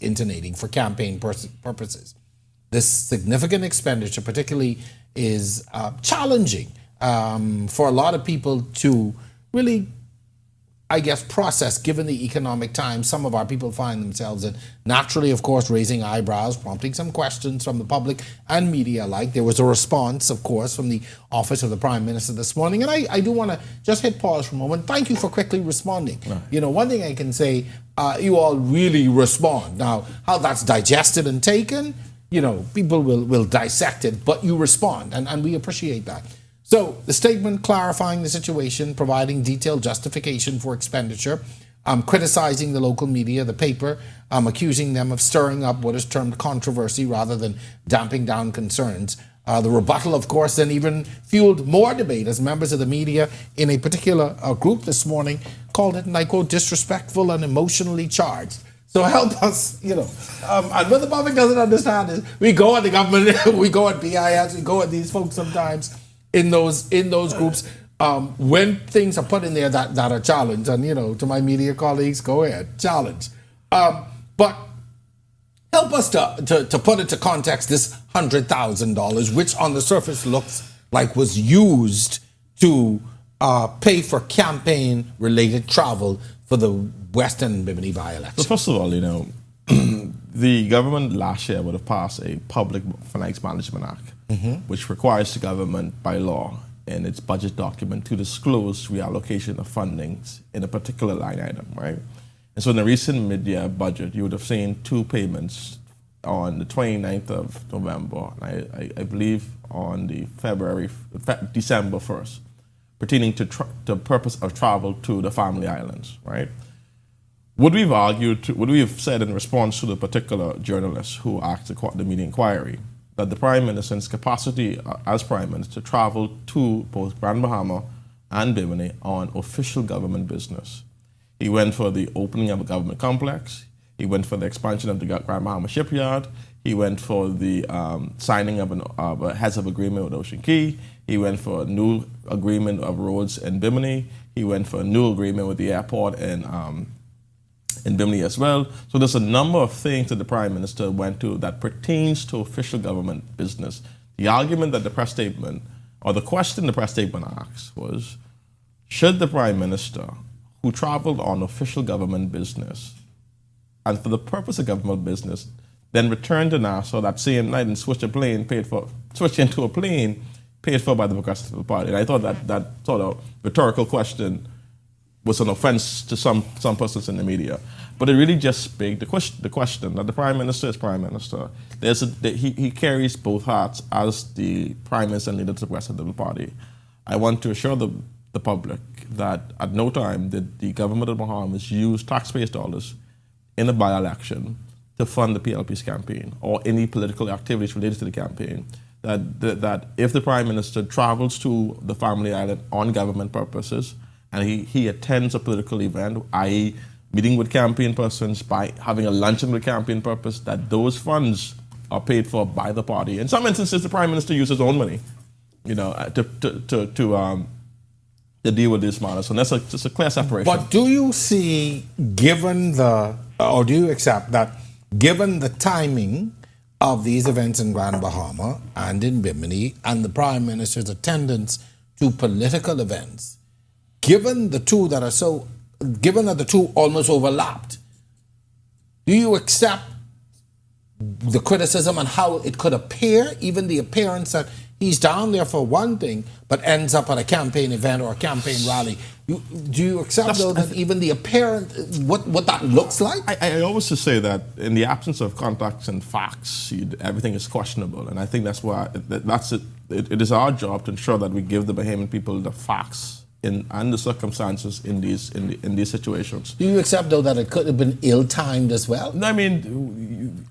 intonating, for campaign purposes. This significant expenditure particularly is challenging for a lot of people to really, I guess, process, given the economic times some of our people find themselves in. Naturally, of course, raising eyebrows, prompting some questions from the public and media alike. There was a response, of course, from the Office of the Prime Minister this morning. And I do want to just hit pause for a moment. Thank you for quickly responding. Right. One thing I can say, you all really respond. Now, how that's digested and taken, people will dissect it, but you respond, and we appreciate that. So the statement clarifying the situation, providing detailed justification for expenditure, criticizing the local media, the paper, accusing them of stirring up what is termed controversy rather than damping down concerns. The rebuttal, of course, then even fueled more debate as members of the media in a particular group this morning called it, and I quote, disrespectful and emotionally charged. So help us, and what the public doesn't understand is we go at the government, we go at BIS, we go at these folks sometimes in those groups when things are put in there that are challenged. And, to my media colleagues, go ahead, challenge. But help us to put into context this $100,000, which on the surface looks like was used to pay for campaign-related travel for the Western Bimini by-election. So first of all, the government last year would have passed a Public Finance Management Act, which requires the government by law in its budget document to disclose reallocation of fundings in a particular line item, right? And so in the recent mid-year budget, you would have seen two payments on the 29th of November, and I believe on the December 1st, pertaining to the purpose of travel to the family islands, right? Would we have said in response to the particular journalist who asked the media inquiry that the Prime Minister's capacity as Prime Minister to travel to both Grand Bahama and Bimini on official government business? He went for the opening of a government complex. He went for the expansion of the Grand Bahama shipyard. He went for the signing of a heads of agreement with Ocean Key. He went for a new agreement of roads in Bimini. He went for a new agreement with the airport in Bimini as well. So there's a number of things that the Prime Minister went to that pertains to official government business. The argument that the press statement, or the question the press statement asked was, should the Prime Minister, who traveled on official government business, and for the purpose of government business, then return to Nassau that same night and switch into a plane paid for by the Progressive Party? And I thought that sort of rhetorical question was an offense to some persons in the media. But it really just begged the question that the Prime Minister is Prime Minister. He carries both hats as the Prime Minister and leader of the Progressive Party. I want to assure the public that at no time did the government of the Bahamas use taxpayers' dollars in a by-election to fund the PLP's campaign or any political activities related to the campaign. That if the Prime Minister travels to the family island on government purposes and he attends a political event, i.e. meeting with campaign persons, by having a luncheon with campaign purpose, that those funds are paid for by the party. In some instances, the Prime Minister uses his own money, to deal with these matters. And that's just a clear separation. But do you see, or do you accept that given the timing of these events in Grand Bahama and in Bimini and the Prime Minister's attendance to political events, given that the two almost overlapped, do you accept the criticism and how it could appear, even the appearance that he's down there for one thing, but ends up at a campaign event or a campaign rally? Do you accept, though, that even the apparent, what that looks like? I always just say that in the absence of contacts and facts, everything is questionable. And I think that's why it is our job to ensure that we give the Bahamian people the facts and the circumstances in these situations. Do you accept, though, that it could have been ill-timed as well? I mean,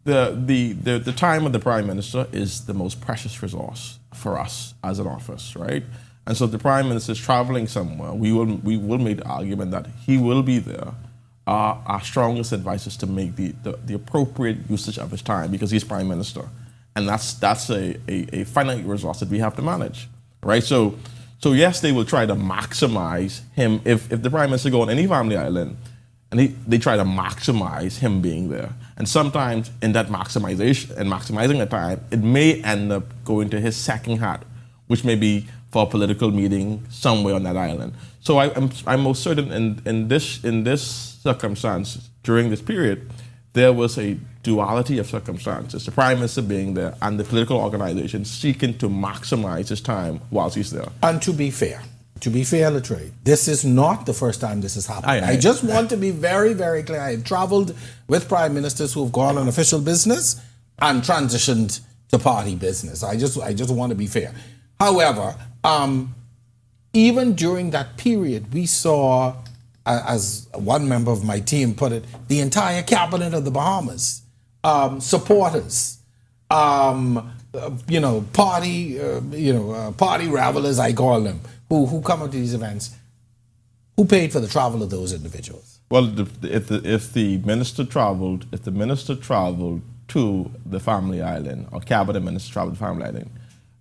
the time of the Prime Minister is the most precious resource for us as an office, right? And so if the Prime Minister is traveling somewhere, we will make the argument that he will be there. Our strongest advice is to make the appropriate usage of his time because he's Prime Minister. And that's a finite resource that we have to manage, right? So yes, they will try to maximize him. If the Prime Minister go on any family island, and they try to maximize him being there. And sometimes in that maximizing the time, it may end up going to his second hat, which may be for a political meeting somewhere on that island. So I'm most certain in this circumstance, during this period, there was a duality of circumstances, the Prime Minister being there and the political organization seeking to maximize his time whilst he's there. And to be fair, Latrae, this is not the first time this has happened. I just want to be very, very clear. I've traveled with Prime Ministers who have gone on official business and transitioned to party business. I just want to be fair. However, even during that period, we saw, as one member of my team put it, the entire cabinet of the Bahamas, supporters, party revelers, I call them, who come to these events. Who paid for the travel of those individuals? Well, if the minister traveled to the family island, or cabinet minister traveled to the family island,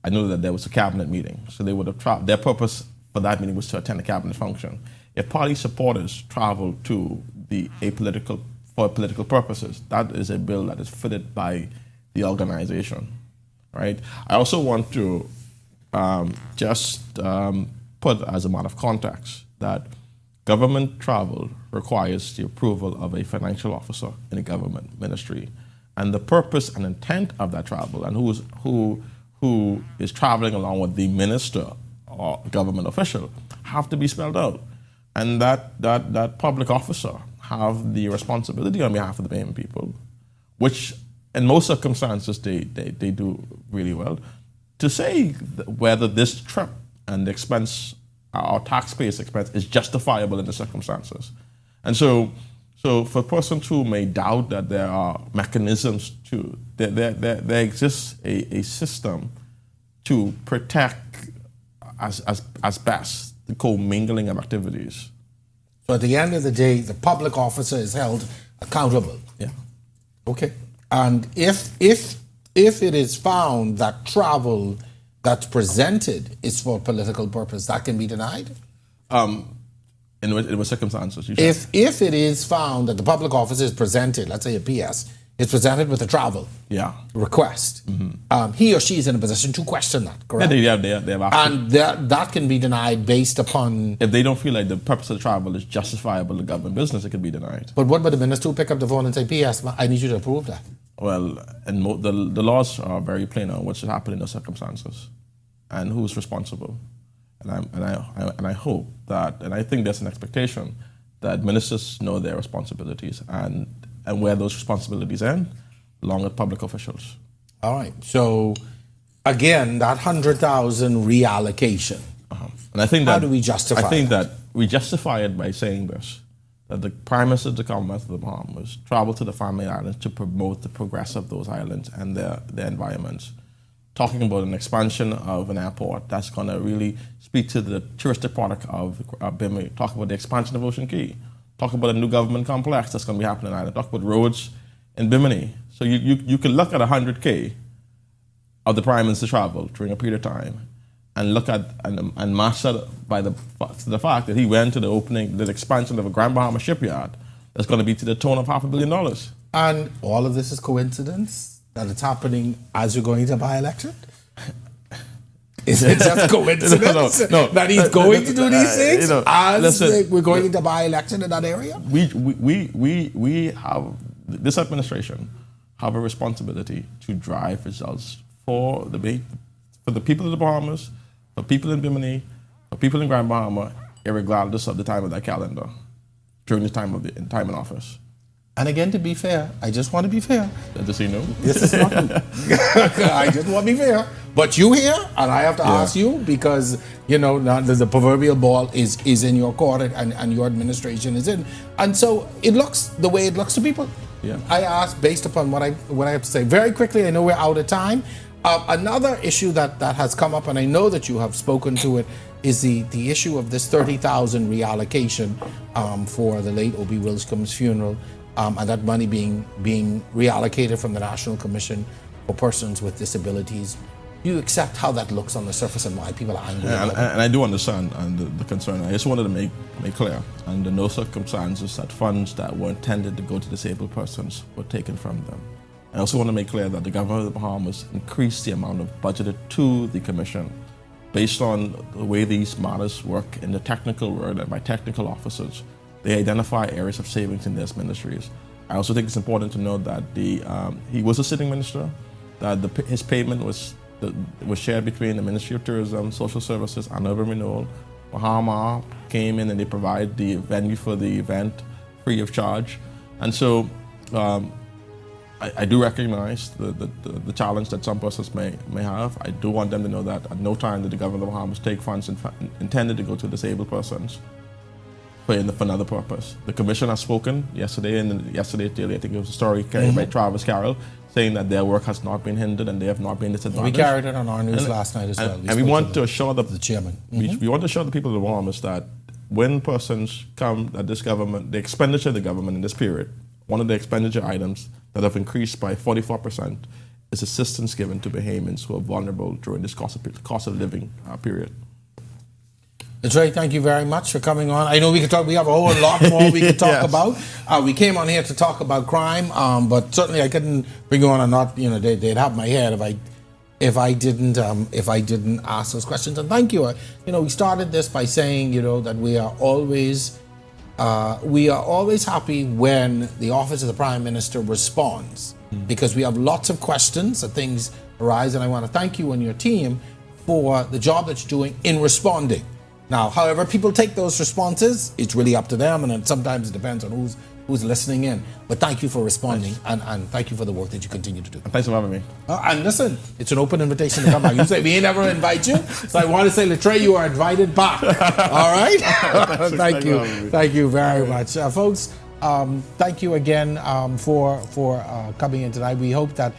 I know that there was a cabinet meeting, so they would have traveled. Their purpose for that meeting was to attend a cabinet function. If party supporters travel to for political purposes, that is a bill that is fitted by the organization, right? I also want to put as a matter of context that government travel requires the approval of a financial officer in a government ministry, and the purpose and intent of that travel and who is traveling along with the minister or government official have to be spelled out. And that public officer have the responsibility on behalf of the Bahamian people, which in most circumstances they do really well, to say whether this trip and the expense, our taxpayers' expense, is justifiable in the circumstances. And so for persons who may doubt that there are mechanisms there exists a system to protect as best the commingling of activities. So at the end of the day, the public officer is held accountable. Yeah. Okay. And if it is found that travel that's presented is for political purpose, that can be denied? In what circumstances? If it is found that the public officer is presented, let's say a PS, is presented with a travel request, he or she is in a position to question that, correct? Yeah, they have and that can be denied based upon... If they don't feel like the purpose of the travel is justifiable in government business, it can be denied. But what about the minister who pick up the phone and say, PS, I need you to approve that? Well, and the laws are very plain on what should happen in those circumstances and who's responsible. And I hope that, and I think there's an expectation that ministers know their responsibilities and where those responsibilities end, along with public officials. All right. So, again, that 100,000 reallocation. And I think that, how do we justify? I think that we justify it by saying this: that the Prime Minister of the Commonwealth of the Bahamas traveled to the family islands to promote the progress of those islands and their environments. Talking about an expansion of an airport that's going to really speak to the touristic product of Bimini. Talk about the expansion of Ocean Key. Talk about a new government complex that's going to be happening in Ireland. Talk about roads in Bimini. So you can look at 100K of the Prime Minister travel during a period of time and look at and match that by the fact that he went to the expansion of a Grand Bahamas shipyard that's going to be to the tune of $500 million. And all of this is coincidence that it's happening as you're going to by-election? Is it just coincidence that he's going to do these things as we're going into by-election in that area? We have, this administration have a responsibility to drive results for the people of the Bahamas, for people in Bimini, for people in Grand Bahama, irregardless of the time of that calendar, during the time in office. And again, to be fair, I just want to be fair. Does he know? This is not me. I just want to be fair. But you here, and I have to ask you because, now the proverbial ball is in your court and your administration is in. And so it looks the way it looks to people. Yeah. I ask based upon what I have to say. Very quickly, I know we're out of time. Another issue that has come up, and I know that you have spoken to it, is the issue of this 30,000 reallocation for the late O.B. Wilscomb's funeral, and that money being reallocated from the National Commission for Persons with Disabilities. You accept how that looks on the surface and why people are angry? And I do understand the concern. I just wanted to make clear, under no circumstances that funds that were intended to go to disabled persons were taken from them. I also want to make clear that the government of the Bahamas increased the amount of budgeted to the Commission based on the way these matters work in the technical world and by technical officers. They identify areas of savings in these ministries. I also think it's important to note that he was a sitting minister, that his payment was shared between the Ministry of Tourism, Social Services, and Urban Renewal. Bahama came in and they provide the venue for the event free of charge. And so I do recognize the challenge that some persons may have. I do want them to know that at no time did the government of the Bahamas take funds intended to go to disabled persons for another purpose. The Commission has spoken yesterday, I think it was a story carried by Travis Carroll, saying that their work has not been hindered and they have not been disadvantaged. We carried it on our news last night as well. And we want to assure the chairman. We want to assure the people of the Bahamas that when persons come at this government, the expenditure of the government in this period, one of the expenditure items that have increased by 44% is assistance given to Bahamians who are vulnerable during this cost of living period. Latrae, thank you very much for coming on. I know we have a whole lot more we could talk about. We came on here to talk about crime, but certainly I couldn't bring you on and not, they'd have my head if I didn't ask those questions. And thank you. We started this by saying, that we are always happy when the office of the Prime Minister responds, because we have lots of questions that things arise, and I want to thank you and your team for the job that you're doing in responding. Now, however people take those responses, it's really up to them, and sometimes it depends on who's listening in. But thank you for responding, and thank you for the work that you continue to do. Thanks for having me. And listen, it's an open invitation to come back. You say we ain't never invite you, so I want to say, Latrae, you are invited back. All right? Thank you. Thank you very much. Folks, thank you again for coming in tonight. We hope that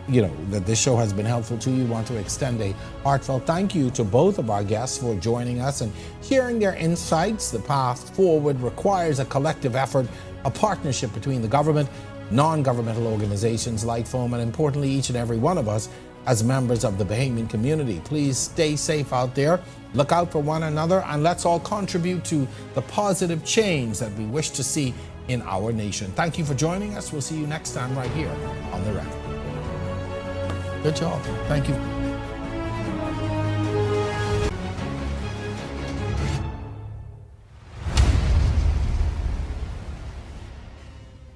that this show has been helpful to you. We want to extend a heartfelt thank you to both of our guests for joining us and sharing their insights. The path forward requires a collective effort, a partnership between the government, non-governmental organizations like FOAM, and importantly, each and every one of us as members of the Bahamian community. Please stay safe out there, look out for one another, and let's all contribute to the positive change that we wish to see in our nation. Thank you for joining us. We'll see you next time right here on The Record. Good job. Thank you.